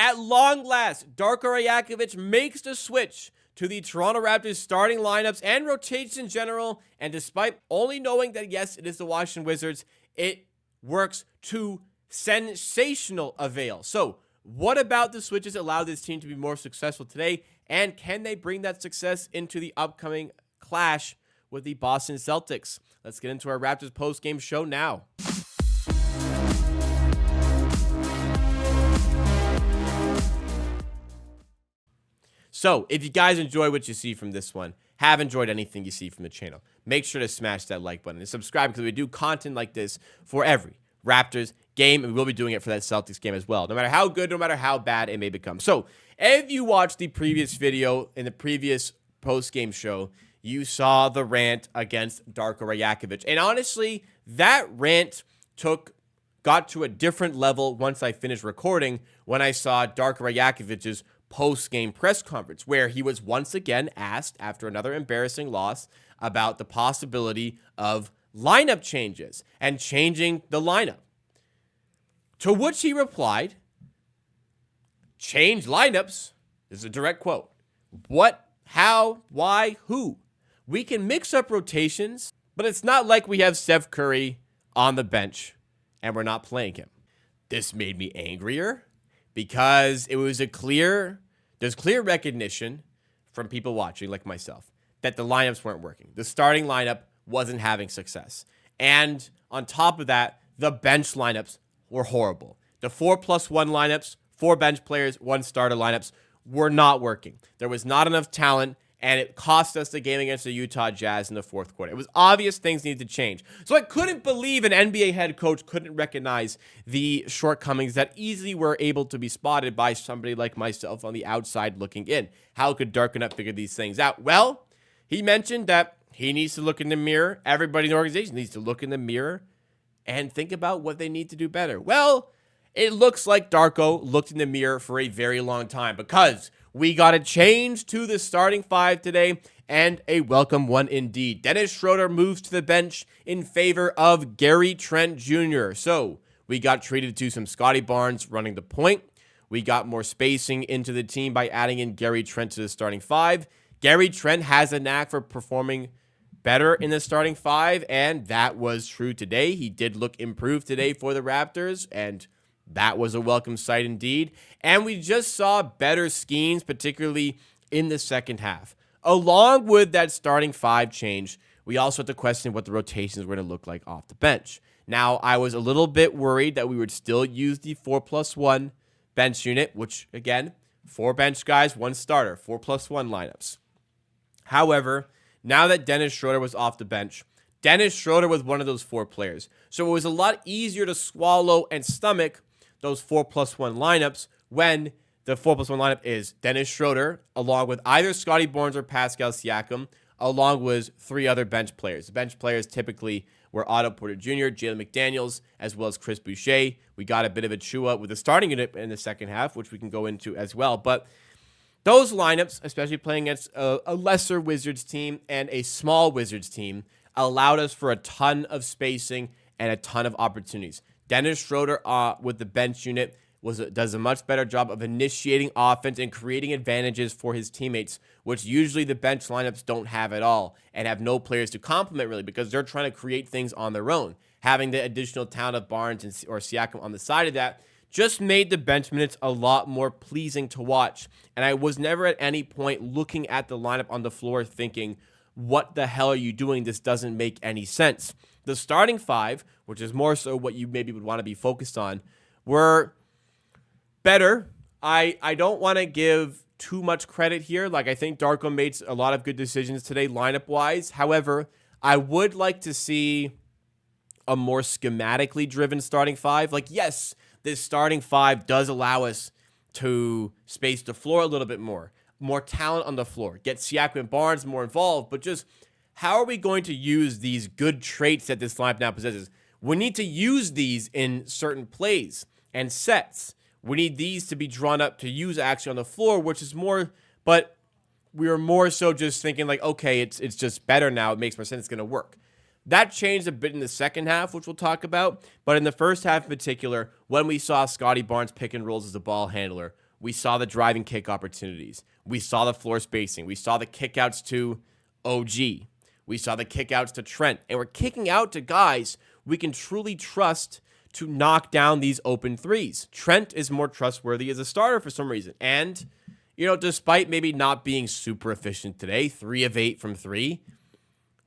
At long last, Darko Rajakovic makes the switch to the Toronto Raptors starting lineups and rotations in general, and despite only knowing that, yes, it is the Washington Wizards, it works to sensational avail. So, what about the switches allowed this team to be more successful today, and can they bring that success into the upcoming clash with the Boston Celtics? Let's get into our Raptors post-game show now. So, if you guys enjoy what you see from this one, have enjoyed anything you see from the channel, make sure to smash that like button and subscribe because we do content like this for every Raptors game, and we'll be doing it for that Celtics game as well, no matter how good, no matter how bad it may become. So, if you watched the previous video in the previous post-game show, you saw the rant against Darko Rajakovic. And honestly, that rant got to a different level once I finished recording when I saw Darko Rajakovic's post-game press conference, where he was once again asked after another embarrassing loss about the possibility of lineup changes and changing the lineup. To which he replied, "Change lineups?" This is a direct quote. "What? How? Why? Who? We can mix up rotations, but it's not like we have Steph Curry on the bench and we're not playing him." This made me angrier because it was there's clear recognition from people watching, like myself, that the lineups weren't working. The starting lineup wasn't having success. And on top of that, the bench lineups were horrible. The 4+1 lineups, 4 bench players, 1 starter lineups were not working. There was not enough talent, and it cost us the game against the Utah Jazz in the fourth quarter. It was obvious things needed to change. So I couldn't believe an NBA head coach couldn't recognize the shortcomings that easily were able to be spotted by somebody like myself on the outside looking in. How could Darko not figure these things out? Well, he mentioned that he needs to look in the mirror. Everybody in the organization needs to look in the mirror and think about what they need to do better. Well, it looks like Darko looked in the mirror for a very long time because we got a change to the starting 5 today, and a welcome one indeed. Dennis Schroder moves to the bench in favor of Gary Trent Jr. So we got treated to some Scotty Barnes running the point. We got more spacing into the team by adding in Gary Trent to the starting 5. Gary Trent has a knack for performing better in the starting 5, and that was true today. He did look improved today for the Raptors, and that was a welcome sight indeed. And we just saw better schemes, particularly in the second half. Along with that starting 5 change, we also had to question what the rotations were going to look like off the bench. Now, I was a little bit worried that we would still use the 4+1 bench unit, which, again, 4 bench guys, 1 starter, 4+1 lineups. However, now that Dennis Schroder was off the bench, Dennis Schroder was one of those 4 players. So it was a lot easier to swallow and stomach those 4+1 lineups when the 4+1 lineup is Dennis Schroder, along with either Scotty Barnes or Pascal Siakam, along with 3 other bench players. The bench players typically were Otto Porter Jr., Jalen McDaniels, as well as Chris Boucher. We got a bit of a chew-up with the starting unit in the second half, which we can go into as well. But those lineups, especially playing against a lesser Wizards team and a small Wizards team, allowed us for a ton of spacing and a ton of opportunities. Dennis Schroder with the bench unit does a much better job of initiating offense and creating advantages for his teammates, which usually the bench lineups don't have at all and have no players to complement really because they're trying to create things on their own. Having the additional talent of Barnes or Siakam on the side of that just made the bench minutes a lot more pleasing to watch. And I was never at any point looking at the lineup on the floor thinking, what the hell are you doing? This doesn't make any sense. The starting 5, which is more so what you maybe would want to be focused on, were better. I don't want to give too much credit here. Like, I think Darko made a lot of good decisions today lineup-wise. However, I would like to see a more schematically driven starting 5. Like, yes, this starting 5 does allow us to space the floor a little bit more talent on the floor, get Siakam and Barnes more involved, but just how are we going to use these good traits that this lineup now possesses? We need to use these in certain plays and sets. We need these to be drawn up to use actually on the floor, which is more, but we are more so just thinking like, okay, it's just better now. It makes more sense. It's going to work. That changed a bit in the second half, which we'll talk about. But in the first half in particular, when we saw Scotty Barnes pick and rolls as a ball handler, we saw the driving kick opportunities. We saw the floor spacing. We saw the kickouts to OG. We saw the kickouts to Trent. And we're kicking out to guys we can truly trust to knock down these open threes. Trent is more trustworthy as a starter for some reason. And, despite maybe not being super efficient today, 3 of 8 from 3,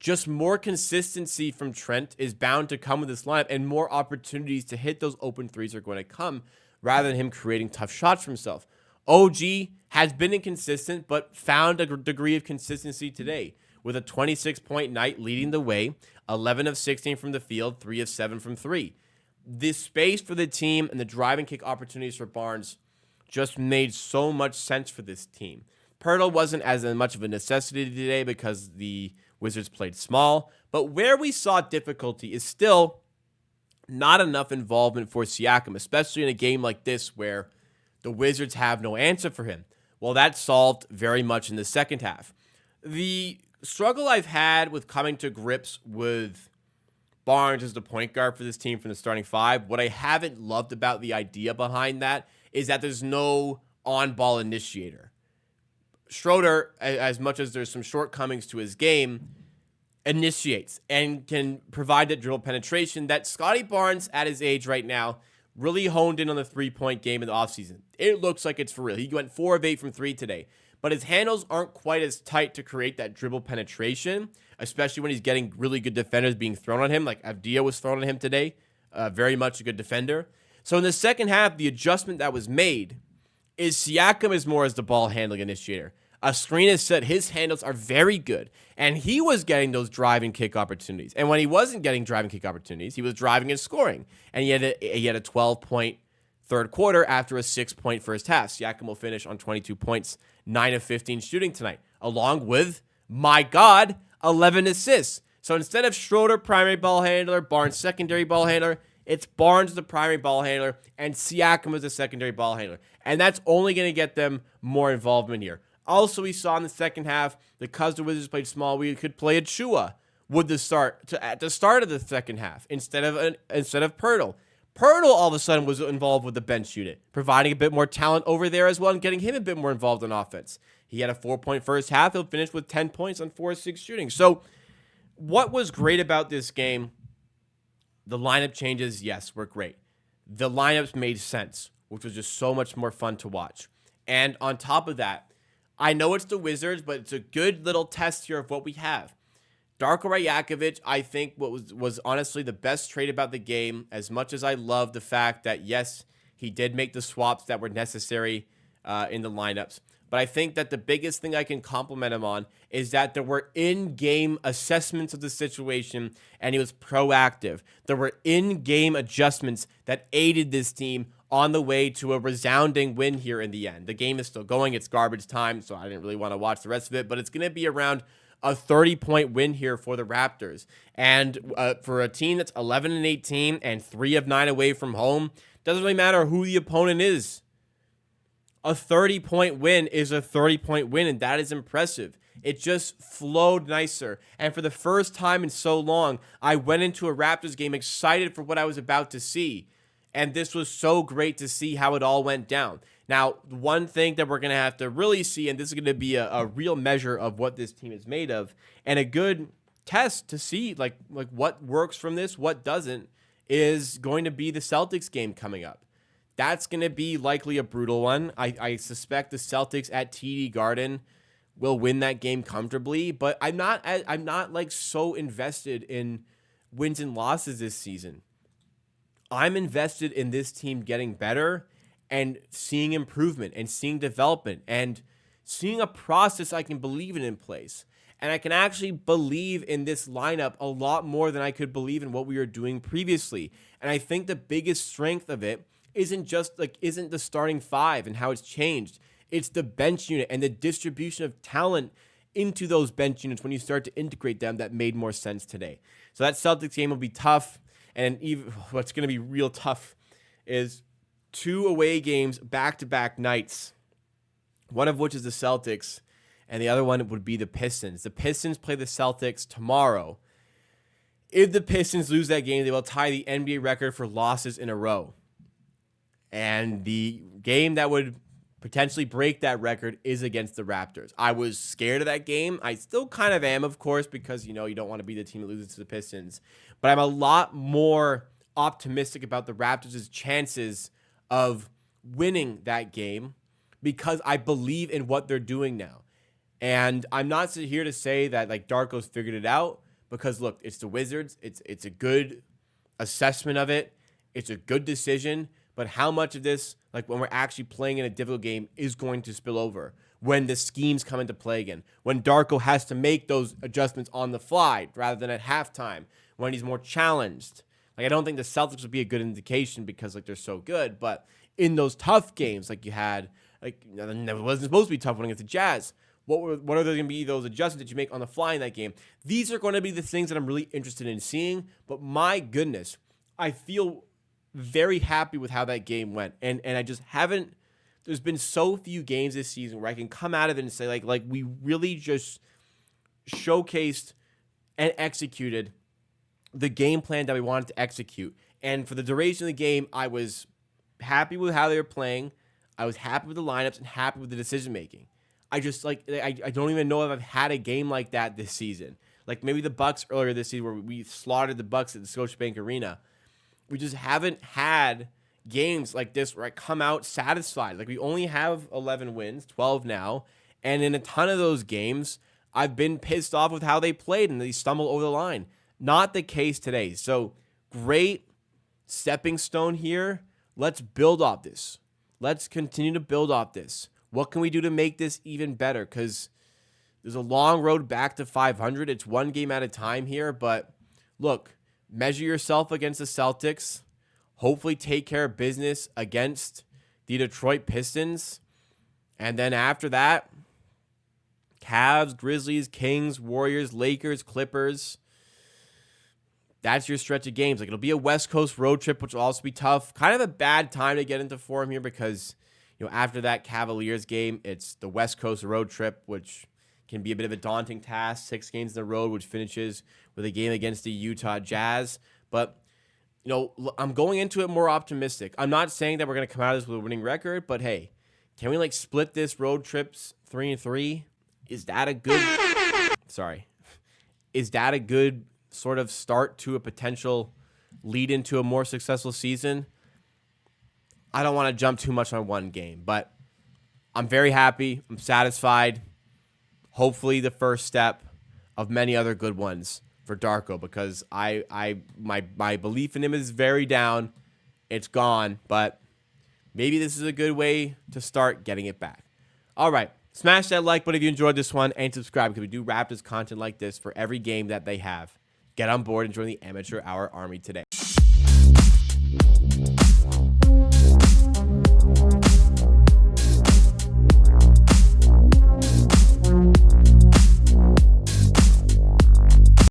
just more consistency from Trent is bound to come with this lineup, and more opportunities to hit those open threes are going to come rather than him creating tough shots for himself. OG has been inconsistent, but found a degree of consistency today with a 26-point night leading the way, 11 of 16 from the field, 3 of 7 from 3. This space for the team and the driving kick opportunities for Barnes just made so much sense for this team. Pirtle wasn't as much of a necessity today because the Wizards played small, but where we saw difficulty is still not enough involvement for Siakam, especially in a game like this where the Wizards have no answer for him. Well, that solved very much in the second half. The struggle I've had with coming to grips with Barnes as the point guard for this team from the starting 5, what I haven't loved about the idea behind that is that there's no on-ball initiator. Schroder, as much as there's some shortcomings to his game, initiates and can provide that dribble penetration that Scotty Barnes, at his age right now, really honed in on the three-point game in the offseason. It looks like it's for real. He went 4 of 8 from 3 today, but his handles aren't quite as tight to create that dribble penetration, especially when he's getting really good defenders being thrown on him, like Avdija was thrown on him today. Very much a good defender. So in the second half, the adjustment that was made is Siakam is more as the ball handling initiator. A screen is set. His handles are very good. And he was getting those driving kick opportunities. And when he wasn't getting driving kick opportunities, he was driving and scoring. And he had a 12-point third quarter after a 6-point first half. Siakam will finish on 22 points, 9 of 15 shooting tonight, along with, my God, 11 assists. So instead of Schroder, primary ball handler, Barnes, secondary ball handler, it's Barnes, the primary ball handler, and Siakam as the secondary ball handler. And that's only going to get them more involvement here. Also, we saw in the second half, because the Wizards played small, we could play Achua at the start of the second half instead of Pirtle. Pirtle all of a sudden was involved with the bench unit, providing a bit more talent over there as well and getting him a bit more involved in offense. He had a 4-point first half. He'll finish with 10 points on 4 of 6 shooting. So what was great about this game? The lineup changes, yes, were great. The lineups made sense, which was just so much more fun to watch. And on top of that, I know it's the Wizards, but it's a good little test here of what we have. Darko Rajakovic, I think what was honestly the best trait about the game, as much as I love the fact that, yes, he did make the swaps that were necessary in the lineups. But I think that the biggest thing I can compliment him on is that there were in-game assessments of the situation, and he was proactive. There were in-game adjustments that aided this team on the way to a resounding win here in the end. The game is still going. It's garbage time, so I didn't really want to watch the rest of it, but it's going to be around a 30-point win here for the Raptors. And for a team that's 11 and 18 and 3 of 9 away from home, doesn't really matter who the opponent is. A 30-point win is a 30-point win, and that is impressive. It just flowed nicer. And for the first time in so long, I went into a Raptors game excited for what I was about to see. And this was so great to see how it all went down. Now, one thing that we're going to have to really see, and this is going to be a real measure of what this team is made of, and a good test to see like what works from this, what doesn't, is going to be the Celtics game coming up. That's going to be likely a brutal one. I suspect the Celtics at TD Garden will win that game comfortably, but I'm not like so invested in wins and losses this season. I'm invested in this team getting better and seeing improvement and seeing development and seeing a process I can believe in place. And I can actually believe in this lineup a lot more than I could believe in what we were doing previously. And I think the biggest strength of it isn't the starting 5 and how it's changed. It's the bench unit and the distribution of talent into those bench units when you start to integrate them that made more sense today. So that Celtics game will be tough. And even what's going to be real tough is 2 away games back-to-back nights, one of which is the Celtics, and the other one would be the Pistons. The Pistons play the Celtics tomorrow. If the Pistons lose that game, they will tie the NBA record for losses in a row. And the game that would potentially break that record is against the Raptors. I was scared of that game. I still kind of am, of course, because, you don't want to be the team that loses to the Pistons. But I'm a lot more optimistic about the Raptors' chances of winning that game because I believe in what they're doing now. And I'm not here to say that like Darko's figured it out because look, it's the Wizards. It's a good assessment of it. It's a good decision. But how much of this, like when we're actually playing in a difficult game, is going to spill over when the schemes come into play again, when Darko has to make those adjustments on the fly rather than at halftime, when he's more challenged. Like I don't think the Celtics would be a good indication because like they're so good, but in those tough games like you had, like it wasn't supposed to be tough one against the Jazz. What are there going to be those adjustments that you make on the fly in that game? These are going to be the things that I'm really interested in seeing. But my goodness, I feel very happy with how that game went. And I just haven't, there's been so few games this season where I can come out of it and say like we really just showcased and executed the game plan that we wanted to execute. And for the duration of the game, I was happy with how they were playing. I was happy with the lineups and happy with the decision making. I just I don't even know if I've had a game like that this season. Like maybe the Bucks earlier this season where we slaughtered the Bucks at the Scotiabank Arena. We just haven't had games like this where I come out satisfied. Like we only have 11 wins, 12 now, and in a ton of those games, I've been pissed off with how they played and they stumble over the line. Not the case today. So great stepping stone here. Let's build off this. Let's continue to build off this. What can we do to make this even better? Because there's a long road back to 500. It's one game at a time here. But look, measure yourself against the Celtics. Hopefully take care of business against the Detroit Pistons. And then after that, Cavs, Grizzlies, Kings, Warriors, Lakers, Clippers. That's your stretch of games. Like it'll be a West Coast road trip, which will also be tough. Kind of a bad time to get into form here because after that Cavaliers game, it's the West Coast road trip, which can be a bit of a daunting task. 6 games in a row, which finishes with a game against the Utah Jazz. But, I'm going into it more optimistic. I'm not saying that we're going to come out of this with a winning record, but hey, can we split this road trips 3-3? Is that a good sort of start to a potential lead into a more successful season? I don't want to jump too much on one game, but I'm very happy. I'm satisfied. Hopefully the first step of many other good ones for Darko because my belief in him is very down. It's gone, but maybe this is a good way to start getting it back. All right. Smash that like button if you enjoyed this one and subscribe because we do Raptors content like this for every game that they have. Get on board and join the Amateur Hour Army today.